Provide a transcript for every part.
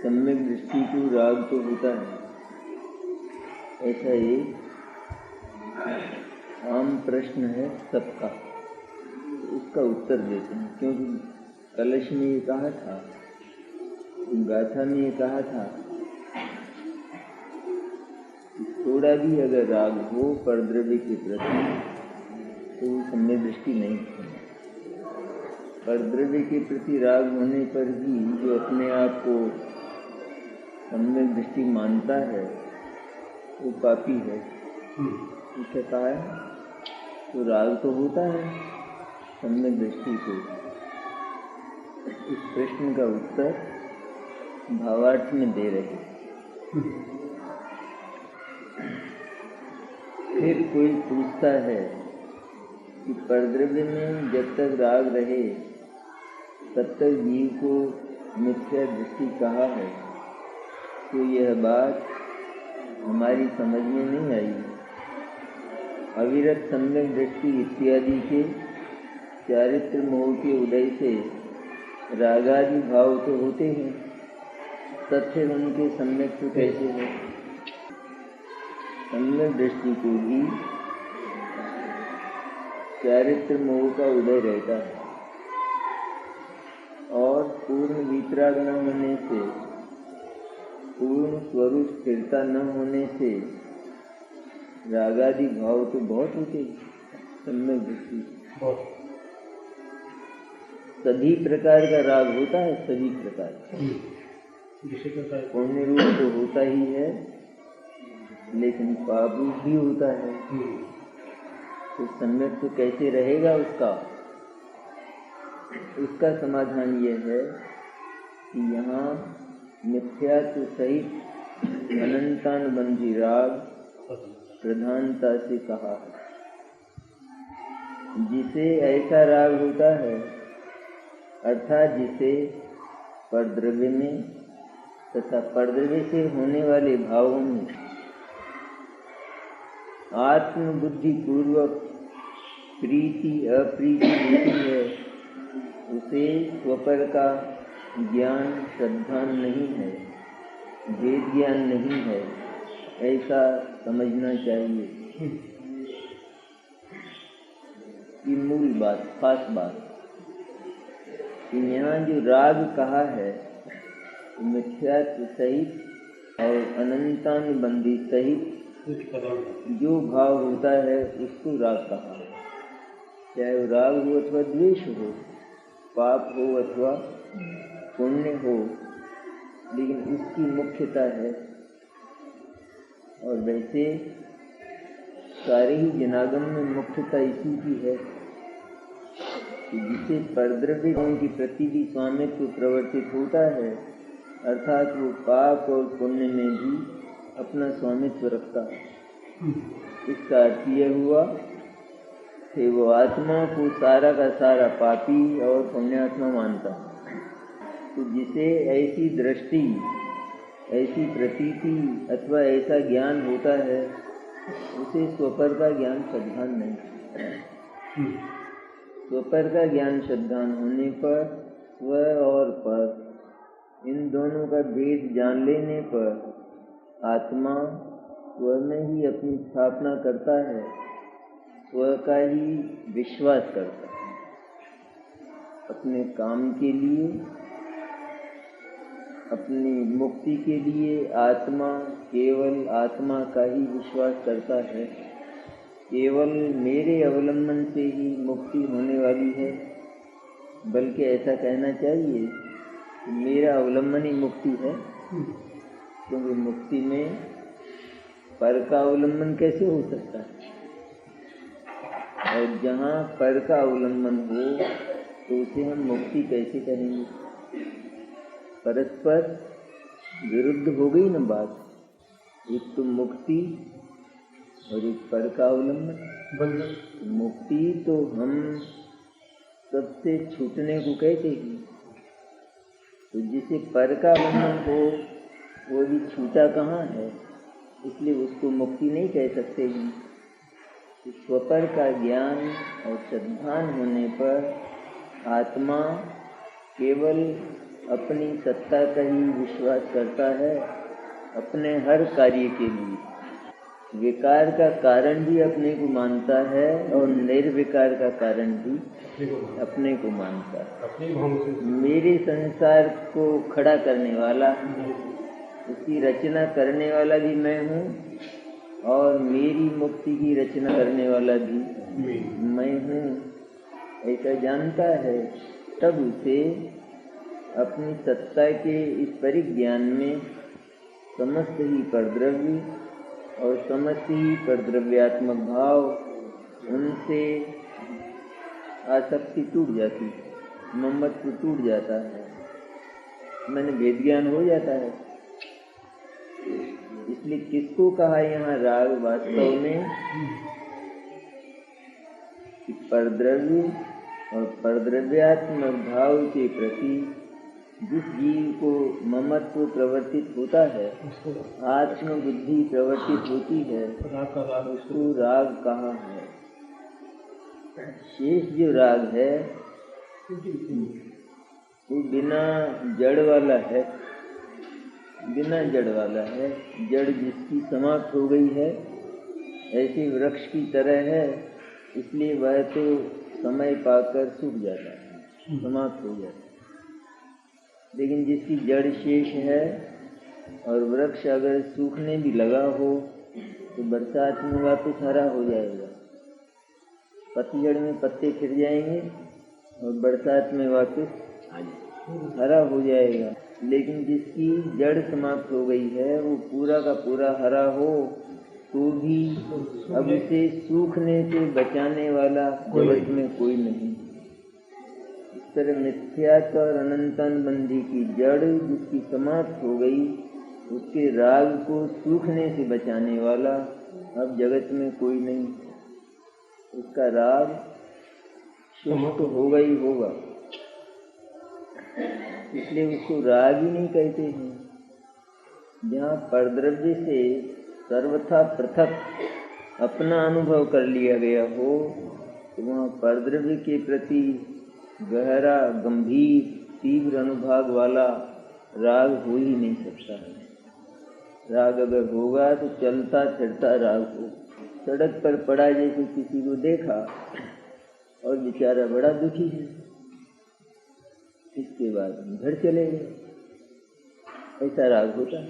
सम्यक दृष्टि को राग तो होता है, ऐसा एक आम प्रश्न है सबका। उसका उत्तर देते हैं, क्योंकि कलश में ये कहा था, गाथा में ये कहा था, थोड़ा भी अगर राग हो परद्रव्य के प्रति तो सम्यक दृष्टि नहीं है। परद्रव्य के प्रति राग होने पर ही जो अपने आप को सम्यक दृष्टि मानता है वो पापी है। इससे कहा है तो राग तो होता है सम्यक दृष्टि को। इस प्रश्न का उत्तर भावार्थ में दे रहे। फिर कोई पूछता है कि परद्रव्य में जब तक राग रहे तब तक जीव को मिथ्या दृष्टि कहा है, तो यह बात हमारी समझ में नहीं आई। अविरत सम्यक दृष्टि इत्यादि के चारित्र मोह के उदय से रागादि भाव तो होते हैं, तथ्य उनके सम्यक तो कैसे है? सम्यक दृष्टि को भी चारित्र मोह का उदय रहता है और पूर्ण वितराग न होने से, पूर्ण स्वरूप स्थिरता न होने से रागादि भाव तो बहुत होते हैं। सम्यक दृष्टि सभी प्रकार का राग होता है, सभी प्रकार पुण्य रूप तो होता ही है, लेकिन पाप रूप भी होता है। तो सम्यक तो कैसे रहेगा उसका समाधान यह है कि यहाँ मिथ्यात्व सहित अनंतानुबंधी राग प्रधानता से कहा है। जिसे ऐसा राग होता है, अर्थात जिसे परद्रव्य में तथा परद्रव्य से होने वाले भावों में आत्मबुद्धि पूर्वक प्रीति अप्रीति होती है, उसे स्वपर का ज्ञान श्रद्धा नहीं है, भेद ज्ञान नहीं है, ऐसा समझना चाहिए। कि मूल बात, खास बात कि यहाँ जो राग कहा है मिथ्यात्व सहित और अनंतानुबंधी सहित जो भाव होता है उसको राग कहा है। चाहे वो राग हो अथवा द्वेष हो, पाप हो अथवा पुण्य हो, लेकिन इसकी मुख्यता है। और वैसे सारे ही जनागम में मुख्यता इसी की है कि जिसे परद्रव्य की प्रति भी स्वामित्व प्रवर्तित होता है, अर्थात वो पाप और पुण्य में भी अपना स्वामित्व रखता है। इसका अर्थ यह हुआ कि वो आत्मा को सारा का सारा पापी और पुण्यात्मा मानता है। तो जिसे ऐसी दृष्टि, ऐसी प्रतीति अथवा ऐसा ज्ञान होता है, उसे स्वपर का ज्ञान श्रद्धान नहीं। स्वपर का ज्ञान श्रद्धान होने पर स्व और पर इन दोनों का भेद जान लेने पर आत्मा स्व में ही अपनी स्थापना करता है, स्व का ही विश्वास करता है। अपने काम के लिए, अपनी मुक्ति के लिए आत्मा केवल आत्मा का ही विश्वास करता है। केवल मेरे अवलंबन से ही मुक्ति होने वाली है, बल्कि ऐसा कहना चाहिए कि मेरा अवलंबन ही मुक्ति है, क्योंकि मुक्ति में पर का अवलंबन कैसे हो सकता है? और जहाँ पर का अवलंबन हो तो उसे हम मुक्ति कैसे करेंगे? परस्पर विरुद्ध हो गई ना बात। एक तो मुक्ति और एक पर का अवलंबन। मुक्ति तो हम सबसे छूटने को कहते हैं, तो जिसे पर का अवलंबन हो वो भी छूटा कहाँ है, इसलिए उसको मुक्ति नहीं कह सकते हैं। तो स्वपर का ज्ञान और श्रद्धान होने पर आत्मा केवल अपनी सत्ता का ही विश्वास करता है अपने हर कार्य के लिए। विकार का कारण भी अपने को मानता है और निर्विकार का कारण भी अपने को मानता है। मेरे संसार को खड़ा करने वाला, उसकी रचना करने वाला भी मैं हूँ और मेरी मुक्ति की रचना करने वाला भी मैं हूँ, ऐसा जानता है। तब उसे अपनी सत्ता के इस परिज्ञान में समस्त ही परद्रव्य और समस्त ही परद्रव्यात्मक भाव, उनसे आसक्ति टूट जाती है, ममत्व टूट जाता है, मैंने भेद ज्ञान हो जाता है। इसलिए किसको कहा यहाँ राग वास्तव में कि परद्रव्य और परद्रव्यात्मक भाव के प्रति जिस जीव को ममत्व प्रवर्तित होता है, आत्मबुद्धि प्रवर्तित होती है, उसको राग कहा है। शेष जो राग है वो बिना जड़ वाला है, बिना जड़ वाला है। जड़ जिसकी समाप्त हो गई है ऐसे वृक्ष की तरह है, इसलिए वह तो समय पाकर सूख जाता है, समाप्त हो जाता है। लेकिन जिसकी जड़ शेष है और वृक्ष अगर सूखने भी लगा हो तो बरसात में वापस हरा हो जाएगा, पतझड़ में पत्ते फिर जाएंगे और बरसात में वापस हरा हो जाएगा। लेकिन जिसकी जड़ समाप्त हो गई है वो पूरा का पूरा हरा हो तो भी अब उसे सूखने से बचाने वाला जगत में कोई नहीं। इस तरह मिथ्यात्व और अनंतानुबंधी की जड़ जिसकी समाप्त हो गई, उसके राग को सूखने से बचाने वाला अब जगत में कोई नहीं। उसका राग शुष्क होगा ही होगा, इसलिए उसको राग ही नहीं कहते हैं। जहाँ परद्रव्य से सर्वथा पृथक अपना अनुभव कर लिया गया हो तो वहाँ परद्रव्य के प्रति गहरा, गंभीर, तीव्र अनुभाग वाला राग हो ही नहीं सकता है। राग अगर होगा तो चलता फिरता राग हो। सड़क पर पड़ा जैसे किसी को देखा और बेचारा बड़ा दुखी है, इसके बाद घर चले गए, ऐसा राग होता है।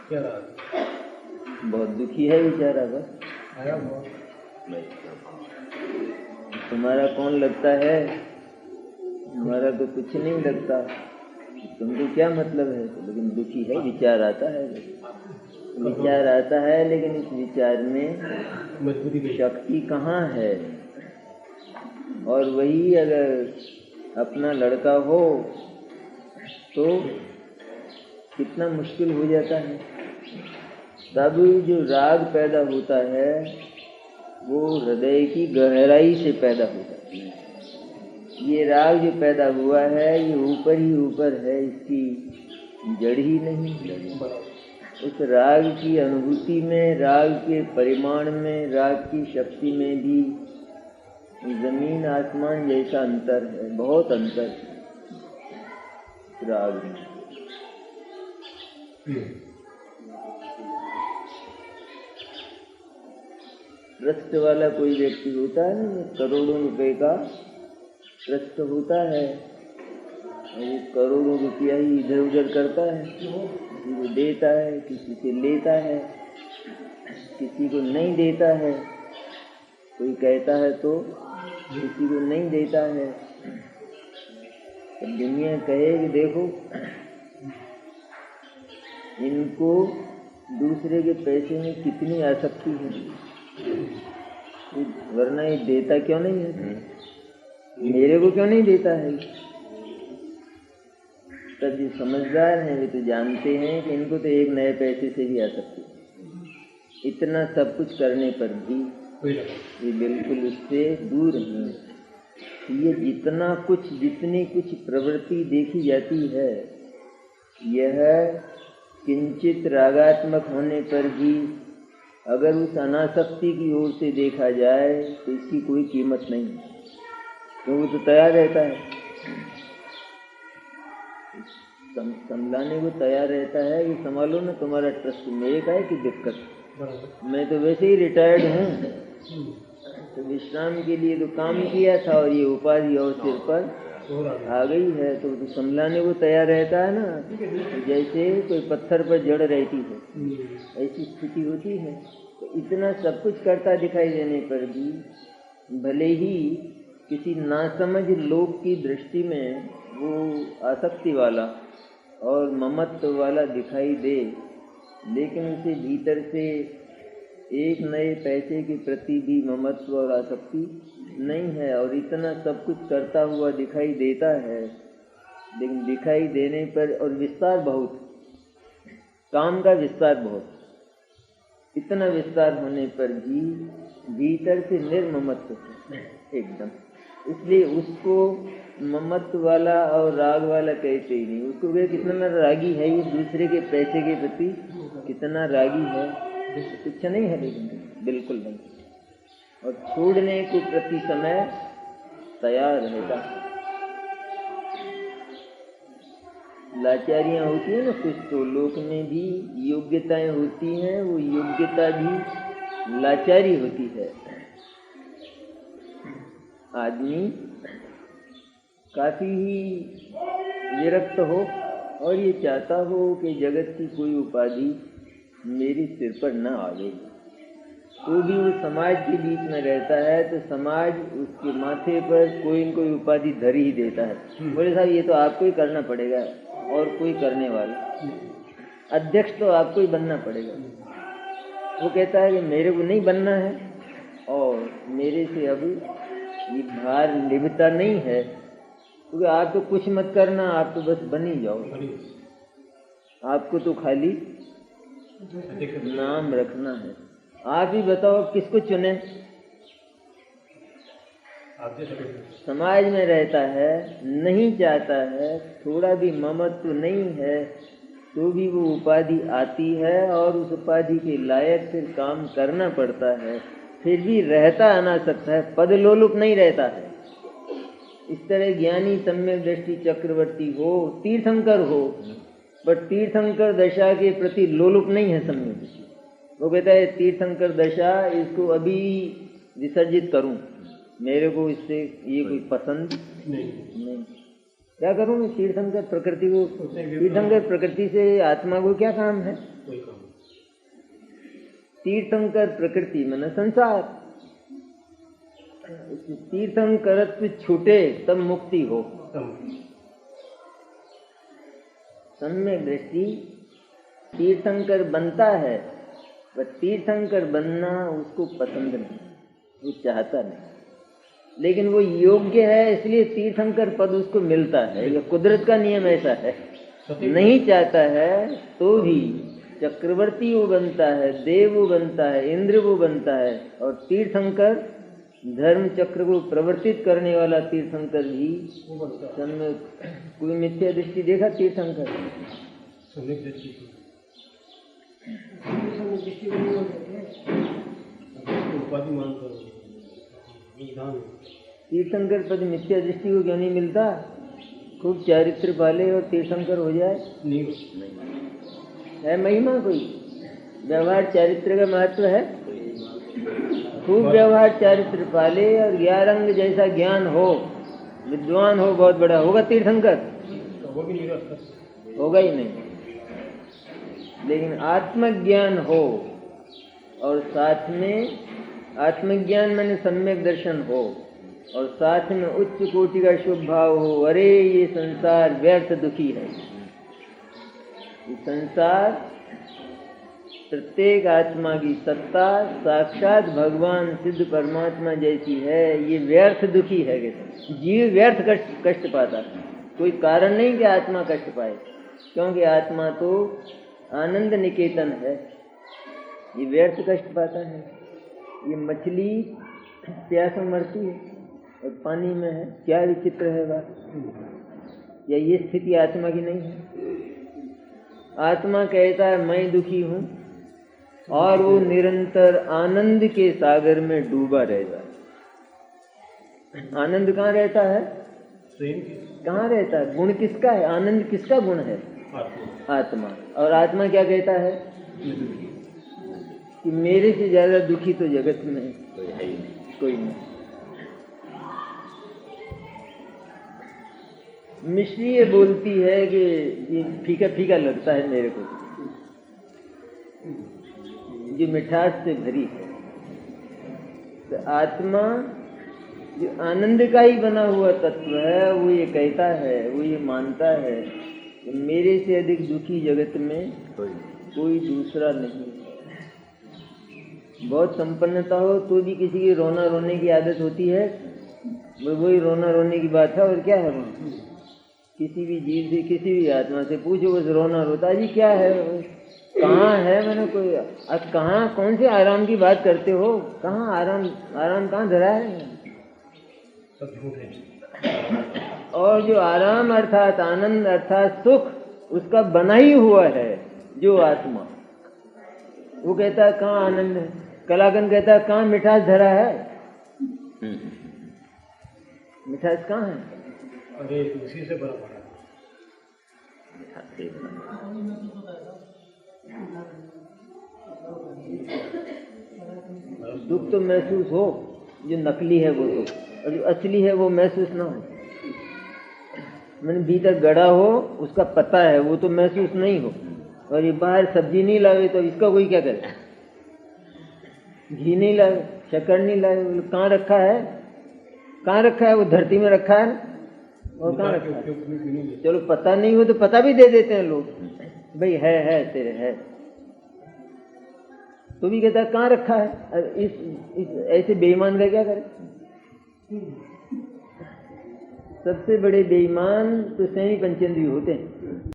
क्या राग? बहुत दुखी है बेचारा, बस आया बहुत। तुम्हारा कौन लगता है? हमारा तो कुछ नहीं लगता, तुमको क्या मतलब है? लेकिन दुखी है, विचार आता है, विचार आता है, लेकिन इस विचार में शक्ति कहाँ है? और वही अगर अपना लड़का हो तो कितना मुश्किल हो जाता है। तब जो राग पैदा होता है वो हृदय की गहराई से पैदा होता है। ये राग जो पैदा हुआ है ये ऊपर ही ऊपर है, इसकी जड़ ही नहीं। उस राग की अनुभूति में, राग के परिमाण में, राग की शक्ति में भी जमीन आसमान जैसा अंतर है, बहुत अंतर है राग में। ट्रस्ट वाला कोई व्यक्ति होता है, करोड़ों रुपए का ट्रस्ट होता है, वो करोड़ों रुपया ही इधर उधर करता है, किसी को देता है, किसी से लेता है, किसी को नहीं देता है, कोई कहता है तो किसी को नहीं देता है। तो दुनिया कहे कि देखो इनको दूसरे के पैसे में कितनी आसक्ति है, वरना ये देता क्यों नहीं है, मेरे को क्यों नहीं देता है। तब जो समझदार हैं वे तो जानते हैं कि इनको तो एक नए पैसे से भी आसक्ति है। इतना सब कुछ करने पर भी ये बिल्कुल उससे दूर हैं। ये जितना कुछ, जितनी कुछ प्रवृत्ति देखी जाती है, यह किंचित रागात्मक होने पर भी अगर उस अनासक्ति की ओर से देखा जाए तो इसकी कोई कीमत नहीं, तो वो तो तैयार रहता है। संभलाने को तैयार रहता है कि संभालो ना, तुम्हारा ट्रस्ट मेरे का है कि दिक्कत, मैं तो वैसे ही रिटायर्ड हूँ, तो विश्राम के लिए तो काम किया था और ये उपाधि और सिर पर आ गई है, तो संभलाने को तैयार रहता है ना, जैसे कोई पत्थर पर जड़ रहती है, ऐसी स्थिति होती है। तो इतना सब कुछ करता दिखाई देने पर भी भले ही किसी नासमझ लोग की दृष्टि में वो आसक्ति वाला और ममत्व वाला दिखाई दे, लेकिन उसे भीतर से एक नए पैसे के प्रति भी ममत्व और आसक्ति नहीं है, और इतना सब कुछ करता हुआ दिखाई देता है, लेकिन दिखाई देने पर और विस्तार बहुत, काम का विस्तार बहुत, इतना विस्तार होने पर भी भीतर से निर्ममत्व एकदम। इसलिए उसको ममत्व वाला और राग वाला कहते ही नहीं, उसको वे कितना रागी है, ये दूसरे के पैसे के प्रति कितना रागी है, शिक्षा नहीं है, लेकिन बिल्कुल नहीं, और छोड़ने को प्रति समय तैयार रहेगा। लाचारियां होती है ना कुछ, तो लोक में भी योग्यताएं होती हैं, वो योग्यता भी लाचारी होती है। आदमी काफी ही विरक्त हो और ये चाहता हो कि जगत की कोई उपाधि मेरे सिर पर न आवे, तो भी वो समाज के बीच में रहता है, तो समाज उसके माथे पर कोई न कोई उपाधि धर ही देता है। बोले साहब ये तो आपको ही करना पड़ेगा, और कोई करने वाला, अध्यक्ष तो आपको ही बनना पड़ेगा। वो कहता है कि मेरे को नहीं बनना है और मेरे से अब ये भार निभता नहीं है, क्योंकि आप तो कुछ मत करना, आप तो बस बन ही जाओ, आपको तो खाली नाम रखना है। आप ही बताओ किसको चुने? समाज में रहता है, नहीं चाहता है, थोड़ा भी ममत्व नहीं है, तो भी वो उपाधि आती है और उस उपाधि के लायक फिर काम करना पड़ता है, फिर भी रहता अनासक्त है, पद लोलुप नहीं रहता है। इस तरह ज्ञानी सम्यक दृष्टि चक्रवर्ती हो, तीर्थंकर हो, पर तीर्थंकर दशा के प्रति लोलुप नहीं है सम्यक दृष्टि। वो कहता है तीर्थंकर दशा इसको अभी विसर्जित करूं, मेरे को इससे ये कोई पसंद नहीं। क्या करूं मैं तीर्थंकर प्रकृति को? तीर्थंकर प्रकृति से आत्मा को क्या काम है? तीर्थंकर प्रकृति माने संसार, तीर्थंकरत्व छूटे तब मुक्ति हो। सम्यक दृष्टि तीर्थंकर बनता है, पर तीर्थंकर बनना उसको पसंद नहीं, वो चाहता नहीं, लेकिन वो योग्य है, इसलिए तीर्थंकर पद उसको मिलता है। ये कुदरत का नियम ऐसा है, नहीं चाहता है तो भी चक्रवर्ती वो बनता है, देव वो बनता है, इंद्र वो बनता है, और तीर्थंकर धर्म चक्र को प्रवर्तित करने वाला तीर्थंकर भी सम्यक। कोई मिथ्या दृष्टि देखा तीर्थंकर? तीर्थंकर पद मिथ्या दृष्टि को क्यों नहीं मिलता? खूब चारित्र पाले और तीर्थंकर हो जाए, नहीं है महिमा कोई? व्यवहार चारित्र का महत्व है, खूब व्यवहार चारित्र पाले और ज्ञारंग जैसा ज्ञान हो, विद्वान हो, बहुत बड़ा, होगा तीर्थंकर? होगा ही नहीं। लेकिन आत्मज्ञान हो और साथ में आत्मज्ञान माने सम्यक दर्शन हो, और साथ में उच्च कोटि का शुभ भाव हो, अरे ये संसार व्यर्थ दुखी है, ये संसार प्रत्येक आत्मा की सत्ता साक्षात भगवान सिद्ध परमात्मा जैसी है, ये व्यर्थ दुखी है। जीव व्यर्थ कष्ट पाता है, कोई कारण नहीं कि आत्मा कष्ट पाए, क्योंकि आत्मा तो आनंद निकेतन है, ये व्यर्थ कष्ट पाता है। ये मछली प्यास में मरती है और पानी में है, क्या विचित्र है बात। या ये स्थिति आत्मा की नहीं है? आत्मा कहता है मैं दुखी हूँ, और वो निरंतर आनंद के सागर में डूबा रहता है। आनंद कहाँ रहता है? प्रेम की कहाँ रहता है? गुण किसका है? आनंद किसका गुण है? आत्मा आत्मा। और आत्मा क्या कहता है में दुखी। कि मेरे से ज्यादा दुखी तो जगत में कोई नहीं। मिश्री ये बोलती है कि ये फीका फीका लगता है मेरे को, जो मिठास से भरी है। तो आत्मा जो आनंद का ही बना हुआ तत्व है, वो ये कहता है, वो ये मानता है कि मेरे से अधिक दुखी जगत में कोई दूसरा नहीं है। बहुत संपन्नता हो तो भी किसी की रोना रोने की आदत होती है, वही रोना रोने की बात है। और क्या है वहाँ? किसी भी जीव से, किसी भी आत्मा से पूछो, बस रोना रोता। जी क्या है? कहाँ है? मैंने कोई अब कहाँ, कौन से आराम की बात करते हो? कहाँ आराम? आराम कहाँ धरा है? सब झूठ है। और जो आराम अर्थात आनंद अर्थात सुख, उसका बना ही हुआ है जो आत्मा, वो कहता है कहाँ आनंद है? कलाकंद कहता है कहाँ मिठास धरा है? मिठास कहाँ है? अरे उसी से बड़ा बड़ा दुख तो महसूस हो, जो नकली है वो तो, और जो असली है वो महसूस ना हो। मैंने भीतर गड़ा हो, उसका पता है, वो तो महसूस नहीं हो। और ये बाहर सब्जी नहीं लावे तो इसका कोई क्या करे? घी नहीं लावे, शक्कर नहीं लावे, कहाँ रखा है? कहाँ रखा है? वो धरती में रखा है ना, और कहाँ रखा है? चलो पता नहीं हो तो पता भी दे देते हैं लोग, भाई है तेरे है, तो भी कहता है कहाँ रखा है? इस ऐसे बेईमान का क्या करे? सबसे बड़े बेईमान तो सैनी पंचेंद्रिय होते हैं।